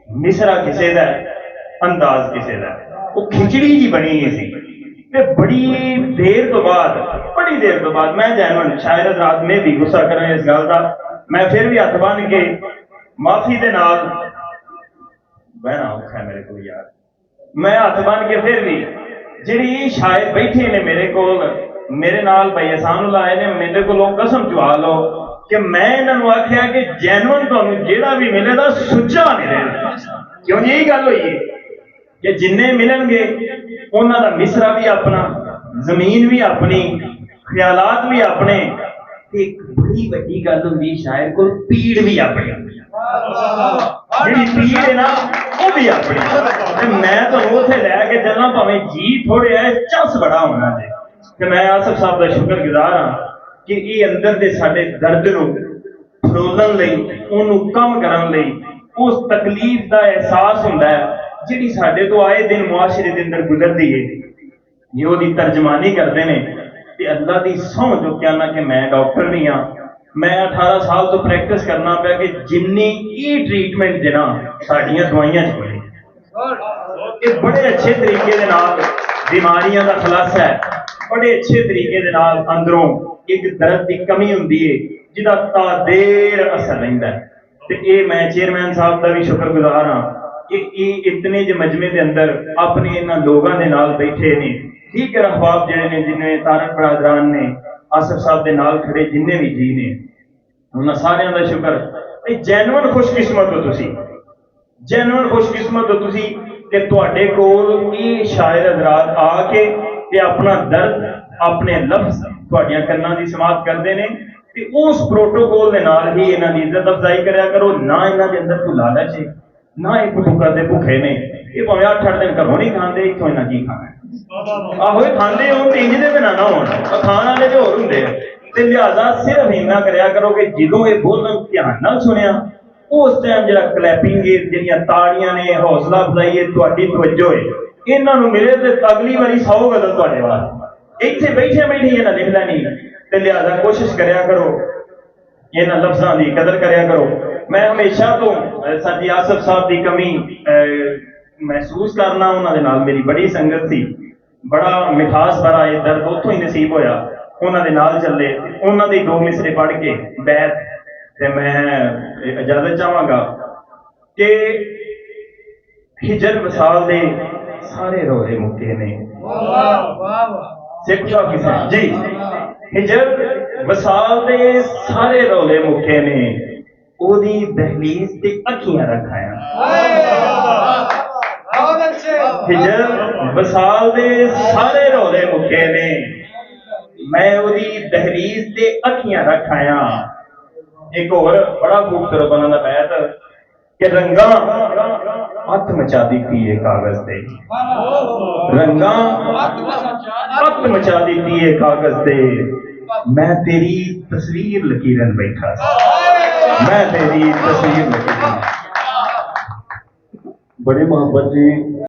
मिसरा किसी का, अंदाज किसी का, वो खिचड़ी जी बनी नहीं सी। ते बड़ी देर तो बाद मैं जैनवन शायद रात में भी गुस्सा करें इस गल का, मैं फिर भी हथ बन के माफी दे नाल बहना औखा है मेरे को यार, मैं हथ बन के फिर भी जी शायद बैठे ने मेरे को मेरे नाल भाई एहसान लाए ने, मेरे को कसम चुहा लो कि मैं इन्होंने आख्या कि जैनवन तुहानू जेड़ा भी मिलेगा सुच्चा मिले। क्यों जी यही गल हुई है कि जिन्ने मिलनगे उन्हां दा मिसरा भी अपना, जमीन भी अपनी, ख्यालात भी अपने, एक बड़ी वड्डी गल हुंदी शायर को पीड़ भी अपनी, जिहड़ी पीड़ है ना वो भी अपनी। मैं तो उसे लैके चलना भावें जी थोड़े है चस बड़ा होना है कि मैं आसिफ साहब का शुक्रगुजार हाँ कि ये अंदर दे साडे दर्द नूं फरोलण लई, उहनूं कम करन लई, उस तकलीफ का एहसास हुंदा है जिहड़ी साडे तो आए दिन मुआशरे दे अंदर गुजरदी है, ये ओहदी तर्जमानी करते हैं। ते अल्लाह दी सौं जो कहना कि मैं डॉक्टर भी हाँ, मैं 18 साल तो प्रैक्टिस करना पाया कि जिन्नी ई ट्रीटमेंट देना साडियां दवाइयां च कोई, ये बड़े अच्छे तरीके दे नाल बीमारियां का खुलासा है, बड़े अच्छे तरीके दे नाल अंदरों एक दर्द की कमी हुंदी है जिहदा तादेर असर रहिंदा है। ते ये मैं चेयरमैन साहब का भी शुक्रगुजार हाँ कि इतने ज मजमे के अंदर अपने इन्होंने लोगों के नाल बैठे ने, दीगर अहबाब जिहड़े ने, जिन्हें तारक बरादरान ने, आसिफ साहब के नाल खड़े जिन्ने भी जी ने, उन्होंने सारियां दा शुक्र। जैनवन खुशकिस्मत हो तुसी, जैनवन खुशकिस्मत हो तुसी कि तुहाडे कोल ये शायर हज़रात आके ते अपना दर्द, अपने लफ्ज तुहाडियां कन्नां दी समात करते हैं। ते उस प्रोटोकॉल के नाल ही इन्हां दी इज्जत अफजाई करया करो, ना इन्हां दे अंदर कोई लालच है, ना एक टुकर दे भुखे ने, ये भावें 8-8 दिन घरों नहीं खाते, इत्थों इन्हां की खाना आहो खाते हो इंज दे बिना ना हो, खाण वाले तो होर हुंदे आ। ते लिहाजा सिर्फ इन्ना करया करो कि जदों ये बोलन ध्यान नाल सुनिया, उस टाइम जिहड़ा क्लैपिंग है, जिहड़ियां ताड़ियां ने, हौसला अफजाई है, तुहाडी तवज्जो है, इन्हां नूं मिले ते अगली बारी 100 गज़ल तुहाडे वास्ते इत्थे बैठे बैठे इन्हां लिखदा नहीं। ते लिहाजा कोशिश करया करो, इन्हां लफ्ज़ां दी कदर करया करो। मैं हमेशा तो साडी आसिफ साहब की कमी महसूस करना, उन्होंने नाल मेरी बड़ी संगत थी, बड़ा मिठास भरा ये दर्द उतों ही नसीब होया, उन्होंने नाल चले, उन्होंने 2 मिसरे पढ़ के बैठ ते मैं इजाजत चाहांगा कि हिजर वसाल दे सारे रोले मुके ने। जी, हिजर वसाल दे सारे रोले मुके ने, ओदी दहलीज ते अखियां रखाया। हिजर वसाल दे सारे रोले मुके ने, मैं ओदी दहलीज ते अखियां रखाया। एक और बड़ा खूबसूरत बना बैत कि रंगा हथ मचा दी है कागज दे, रंगा हथ मचा दी है कागज दे, मैं तेरी तस्वीर लकीरन बैठा, मैं तेरी तस्वीर लकीरन। बड़ी मोहब्बत जी